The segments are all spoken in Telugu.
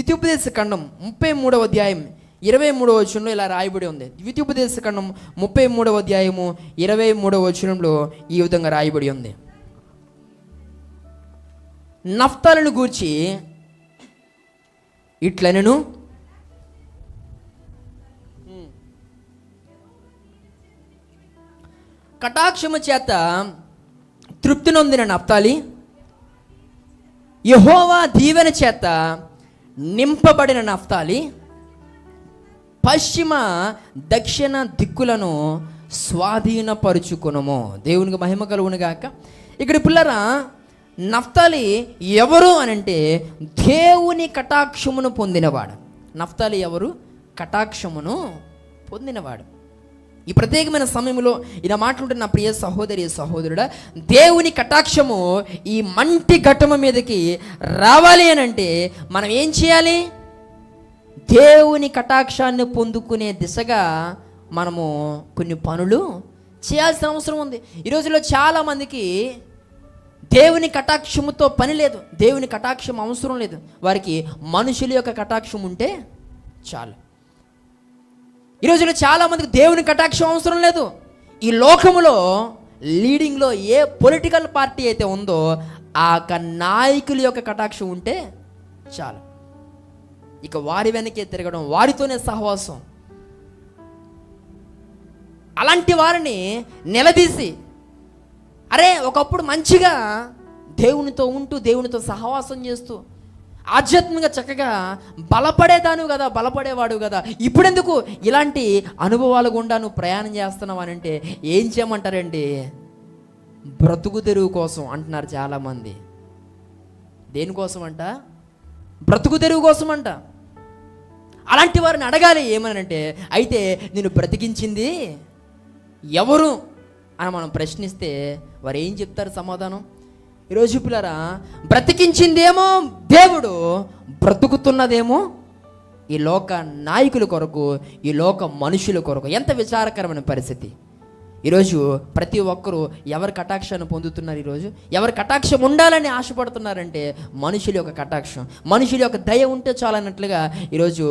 ద్వితీయోపదేశ ఖండం 33వ అధ్యాయం 23వ వచనంలో ఇలా రాయబడి ఉంది. ద్వితీయోపదేశ ఖండం 33వ అధ్యాయము 23వ వచనంలో ఈ విధంగా రాయబడి ఉంది. నఫ్తాలిని గూర్చి ఇట్లనెను, కటాక్షము చేత తృప్తి నొందిన నఫ్తాలి యెహోవా దీవెన చేత నింపబడిన నఫ్తాలి పశ్చిమ దక్షిణ దిక్కులను స్వాధీనపరుచుకునము. దేవునికి మహిమ కలుగును గాక. ఇక్కడ పిల్లరా, నఫ్తాలి ఎవరు అనంటే దేవుని కటాక్షమును పొందినవాడు. నఫ్తాలి ఎవరు? కటాక్షమును పొందినవాడు. ఈ ప్రత్యేకమైన సమయంలో ఇలా మాట్లాడుతున్న ప్రియ సహోదరి సహోదరుడా, దేవుని కటాక్షము ఈ మంటి ఘట్టము మీదకి రావాలి అని అంటే మనం ఏం చేయాలి? దేవుని కటాక్షాన్ని పొందుకునే దిశగా మనము కొన్ని పనులు చేయాల్సిన అవసరం ఉంది. ఈ రోజుల్లో చాలామందికి దేవుని కటాక్షముతో పని లేదు, దేవుని కటాక్షం అవసరం లేదు. వారికి మనుషుల యొక్క కటాక్షం ఉంటే చాలు. ఈ రోజుల్లో చాలామందికి దేవుని కటాక్షం అవసరం లేదు. ఈ లోకములో లీడింగ్లో ఏ పొలిటికల్ పార్టీ అయితే ఉందో ఆ నాయకుల యొక్క కటాక్షం ఉంటే చాలు. ఇక వారి వెనకే తిరగడం, వారితోనే సహవాసం. అలాంటి వారిని నిలదీసి, అరే ఒకప్పుడు మంచిగా దేవునితో ఉంటూ దేవునితో సహవాసం చేస్తూ ఆధ్యాత్మికంగా చక్కగా బలపడేవాడు కదా, ఇప్పుడెందుకు ఇలాంటి అనుభవాలు గుండా నువ్వు ప్రయాణం చేస్తున్నావు అని అంటే ఏం చేయమంటారండి? బ్రతుకు తెరువు కోసం అంటున్నారు చాలామంది. దేనికోసం అంట? బ్రతుకు తెరువు కోసం అంట. అలాంటి వారిని అడగాలి ఏమనంటే, అయితే నేను బ్రతికించింది ఎవరు అని మనం ప్రశ్నిస్తే వారు ఏం చెప్తారు సమాధానం? ఈరోజు పిల్లరా, బ్రతికించిందేమో దేవుడు, బ్రతుకుతున్నదేమో ఈ లోక నాయకుల కొరకు, ఈ లోక మనుషుల కొరకు. ఎంత విచారకరమైన పరిస్థితి. ఈరోజు ప్రతి ఒక్కరూ ఎవరి కటాక్షాన్ని పొందుతున్నారు? ఈరోజు ఎవరి కటాక్షం ఉండాలని ఆశపడుతున్నారంటే మనుషుల యొక్క కటాక్షం, మనుషుల యొక్క దయ ఉంటే చాలన్నట్లుగా ఈరోజు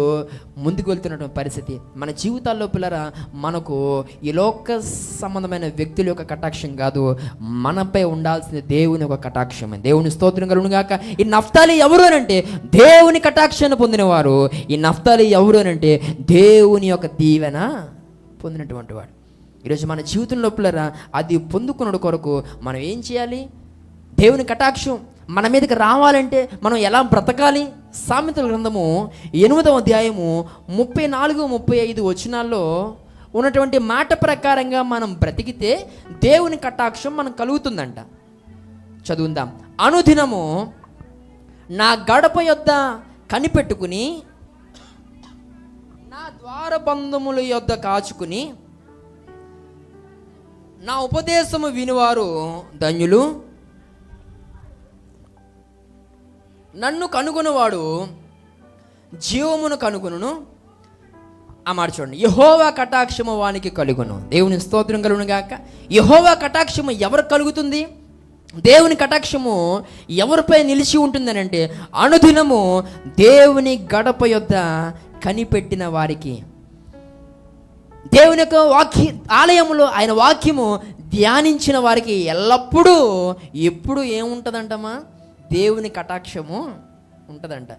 ముందుకు వెళ్తున్నటువంటి పరిస్థితి. మన జీవితాల్లో పిల్లరా, మనకు ఈ లోక సంబంధమైన వ్యక్తుల యొక్క కటాక్షం కాదు, మనపై ఉండాల్సిన దేవుని యొక్క కటాక్షం. దేవుని స్తోత్రం కలుగును గాక. ఈ నఫ్తాలి ఎవరు అనంటే దేవుని కటాక్షాన్ని పొందినవారు. ఈ నఫ్తాలి ఎవరు అనంటే దేవుని యొక్క దీవెన పొందినటువంటి వాడు. ఈరోజు మన జీవితంలో పిల్లరా, అది పొందుకున్న కొరకు మనం ఏం చేయాలి? దేవుని కటాక్షం మన మీదకి రావాలంటే మనం ఎలా బ్రతకాలి? సామెతల గ్రంథము 8వ అధ్యాయము 34-35 వచనాల్లో ఉన్నటువంటి మాట ప్రకారంగా మనం బ్రతికితే దేవుని కటాక్షం మనకు కలుగుతుందంట. చదువుందాం. అనుదినము నా గడప యొద్ద కనిపెట్టుకుని, నా ద్వారబంధముల యొద్ద కాచుకుని, నా ఉపదేశము వినివారు ధన్యులు, నన్ను కనుగొనువాడు జీవమును కనుగొనును. ఆ మాట చూడండి. యెహోవా కటాక్షము వానికి కలుగును. దేవుని స్తోత్రం కలుగును గాక. యెహోవా కటాక్షము ఎవరు కలుగుతుంది? దేవుని కటాక్షము ఎవరిపై నిలిచి ఉంటుందని అంటే అనుదినము దేవుని గడప యొద్ద కనిపెట్టిన వారికి, దేవుని యొక్క ఆలయములో ఆయన వాక్యము ధ్యానించిన వారికి ఎల్లప్పుడూ ఎప్పుడు ఏముంటుందంటమ్మా? దేవుని కటాక్షము ఉంటుందంట.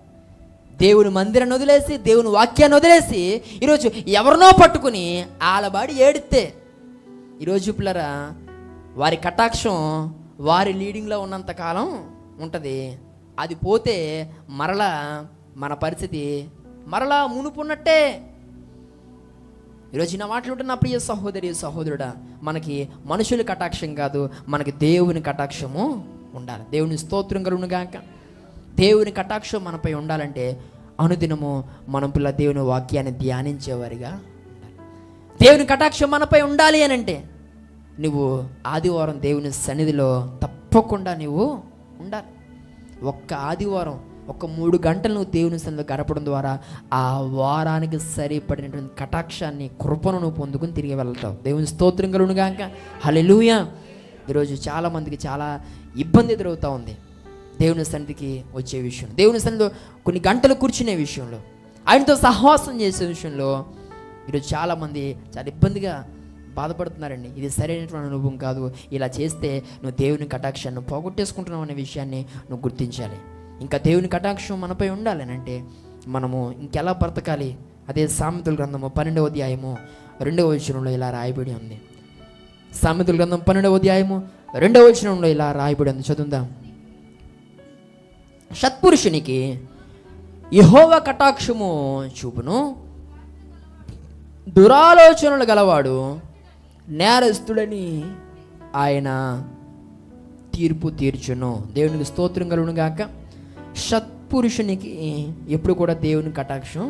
దేవుని మందిరాన్ని వదిలేసి, దేవుని వాక్యాన్ని వదిలేసి ఈరోజు ఎవరినో పట్టుకుని ఆలబాడి ఏడితే, ఈరోజు పిల్లరా, వారి కటాక్షం వారి లీడింగ్లో ఉన్నంతకాలం ఉంటుంది. అది పోతే మరలా మన పరిస్థితి మరలా మునుపున్నట్టే. ఈరోజు నా మాట్లాడుతున్న ప్రియ సహోదరి సహోదరుడా, మనకి మనుషుల కటాక్షం కాదు, మనకి దేవుని కటాక్షము ఉండాలి. దేవుని స్తోత్రం కలుగును గాక. దేవుని కటాక్షం మనపై ఉండాలంటే అనుదినము మనం పిల్ల దేవుని వాక్యాన్ని ధ్యానించేవారిగా ఉండాలి. దేవుని కటాక్షం మనపై ఉండాలి అని అంటే నువ్వు ఆదివారం దేవుని సన్నిధిలో తప్పకుండా నువ్వు ఉండాలి. ఒక్క ఆదివారం 3 గంటలు నువ్వు దేవుని సన్నిధిలో గడపడం ద్వారా ఆ వారానికి సరిపడినటువంటి కటాక్షాన్ని, కృపను నువ్వు పొందుకుని తిరిగి వెళ్తావు. దేవుని స్తోత్రం కలుగును గాక. హల్లెలూయా. ఈరోజు చాలామందికి చాలా ఇబ్బంది ఎదురవుతూ ఉంది. దేవుని సన్నిధికి వచ్చే విషయం, దేవుని సన్నిధిలో కొన్ని గంటలు కూర్చునే విషయంలో, ఆయనతో సహవాసం చేసే విషయంలో ఈరోజు చాలామంది చాలా ఇబ్బందిగా బాధపడుతున్నారండి. ఇది సరైనటువంటి అనుభవం కాదు, ఇలా చేస్తే నువ్వు దేవుని కటాక్షాన్ని పోగొట్టేసుకుంటున్నావు అనే విషయాన్ని నువ్వు గుర్తించాలి. ఇంకా దేవుని కటాక్షం మనపై ఉండాలి అంటే మనము ఇంకెలా బ్రతకాలి? అదే సామెతల గ్రంథము 12వ అధ్యాయము 2వ వచనంలో ఇలా రాయబడి ఉంది. సామెతల గ్రంథం 12వ అధ్యాయము 2వ వచనంలో ఇలా రాయబడి ఉంది, చదువుదాం. సత్పురుషునికి యెహోవా కటాక్షము చూపును, దురాలోచనలు గలవాడు నేరస్తుడని ఆయన తీర్పు తీర్చును. దేవునికి స్తోత్రం కలుగును గాక. సత్పురుషునికి ఎప్పుడు కూడా దేవుని కటాక్షం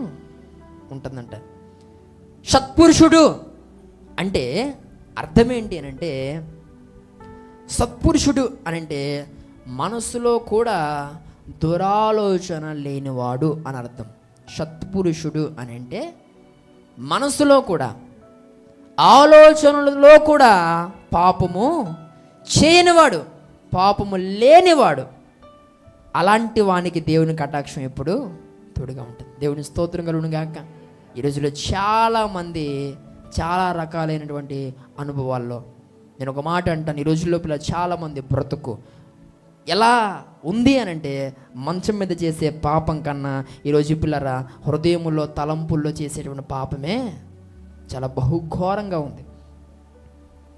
ఉంటుందంట. సత్పురుషుడు అంటే అర్థం ఏంటి అని అంటే, సత్పురుషుడు అని అంటే మనసులో కూడా దురాలోచన లేనివాడు అని అర్థం. సత్పురుషుడు అని అంటే మనసులో కూడా ఆలోచనలలో కూడా పాపము చేయనివాడు, పాపము లేనివాడు. అలాంటి వానికి దేవుని కటాక్షం ఎప్పుడు తోడుగా ఉంటుంది. దేవుని స్తోత్రం కలుగును గాక. ఈ రోజుల్లో చాలామంది చాలా రకాలైనటువంటి అనుభవాల్లో, నేను ఒక మాట అంటాను, ఈ రోజుల్లో చాలామంది బ్రతుకు ఎలా ఉంది అని అంటే మంచం మీద చేసే పాపం కన్నా ఈరోజు పిల్లరా హృదయములో తలంపుల్లో చేసేటువంటి పాపమే చాలా బహుఘోరంగా ఉంది.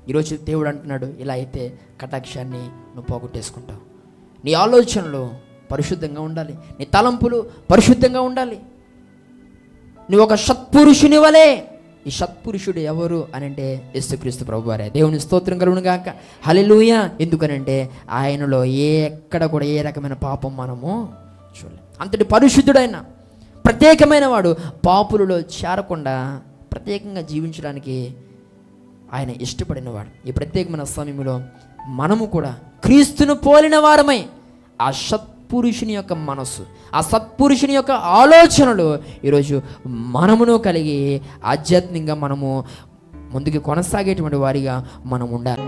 ఈరోజు దేవుడు అంటున్నాడు, ఇలా అయితే కటాక్షాన్ని నువ్వు పోగొట్టేసుకుంటావు. నీ ఆలోచనలు పరిశుద్ధంగా ఉండాలి, నీ తలంపులు పరిశుద్ధంగా ఉండాలి. నువ్వు ఒక సత్పురుషుని వలే. ఈ సత్పురుషుడు ఎవరు అని అంటే యేసుక్రీస్తు ప్రభువారే. దేవుని స్తోత్రం కలుగును గాక. హల్లెలూయా. ఎందుకనంటే ఆయనలో ఎక్కడ కూడా ఏ రకమైన పాపం మనము చూడలేం. అంతటి పరిశుద్ధుడైన ప్రత్యేకమైన వాడు పాపులలో చేరకుండా ప్రత్యేకంగా జీవించడానికి ఆయన ఇష్టపడినవాడు. ఈ ప్రత్యేకమైన సమయంలో మనము కూడా క్రీస్తును పోలిన వారమై ఆ సత్పురుషుని యొక్క మనస్సు, ఆ సత్పురుషుని యొక్క ఆలోచనలు ఈరోజు మనమును కలిగి ఆధ్యాత్మికంగా మనము ముందుకు కొనసాగేటువంటి వారిగా మనం ఉండాలి.